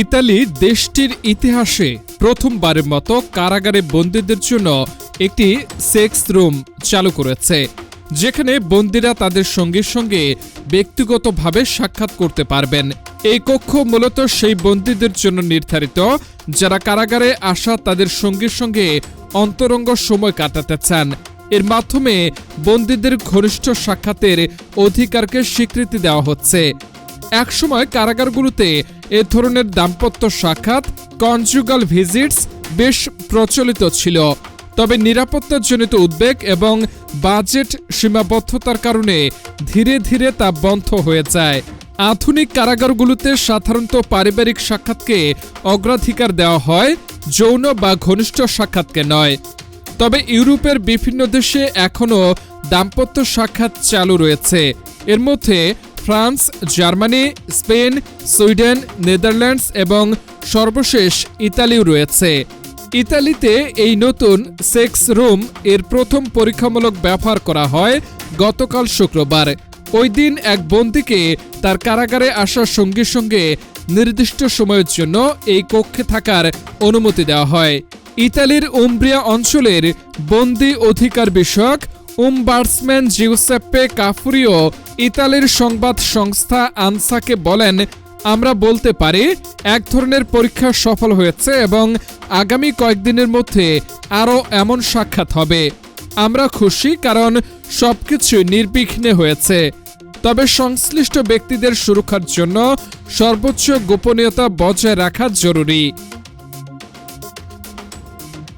Italy দেশটির ইতিহাসে প্রথমবারের মতো কারাগারে বন্দীদের জন্য একটি সেক্স রুম চালু করেছে, যেখানে বন্দীরা তাদের সঙ্গীর সঙ্গে ব্যক্তিগতভাবে সাক্ষাৎ করতে পারবেন। এই কক্ষ মূলত সেই বন্দীদের জন্য নির্ধারিত যারা কারাগারে আসা তাদের সঙ্গীর সঙ্গে অন্তরঙ্গ সময় কাটাতে চান। এর মাধ্যমে বন্দীদের ঘনিষ্ঠ সাক্ষাতের অধিকারকে স্বীকৃতি দেওয়া হচ্ছে। একসময় কারাগারগুলোতে এ ধরনের দাম্পত্য সাক্ষাৎ কনজুগাল ভিজিটস বেশ প্রচলিত ছিল, তবে নিরাপত্তাজনিত উদ্বেগ এবং বাজেট সীমাবদ্ধতার কারণে ধীরে ধীরে তা বন্ধ হয়ে যায়। আধুনিক কারাগারগুলোতে সাধারণত পারিবারিক সাক্ষাৎকে অগ্রাধিকার দেওয়া হয়, যৌন বা ঘনিষ্ঠ সাক্ষাৎকে নয়। তবে ইউরোপের বিভিন্ন দেশে এখনও দাম্পত্য সাক্ষাৎ চালু রয়েছে। এর মধ্যে France, Germany, Spain, Sweden, Netherlands এবং সর্বশেষ ইতালিও রয়েছে। ইতালিতে এই নতুন সেক্স রুম এর প্রথম পরীক্ষামূলক ব্যবহার করা হয় গতকাল শুক্রবার। ওই দিন এক বন্দীকে তার কারাগারে আসার সঙ্গে সঙ্গে নির্দিষ্ট সময়ের জন্য এই কক্ষে থাকার অনুমতি দেওয়া হয়। ইতালির উমব্রিয়া অঞ্চলের বন্দী অধিকার বিষয়ক উমবার্সম্যান জিউসেপ্পে কাফুরিও ইতালির সংবাদ সংস্থা আনসাকে বলেন, আমরা বলতে পারি এক ধরনের পরীক্ষা সফল হয়েছে এবং আগামী কয়েকদিনের মধ্যে আরও এমন সাক্ষাৎ হবে। আমরা খুশি কারণ সবকিছু নির্বিঘ্নে হয়েছে, তবে সংশ্লিষ্ট ব্যক্তিদের সুরক্ষার জন্য সর্বোচ্চ গোপনীয়তা বজায় রাখা জরুরি।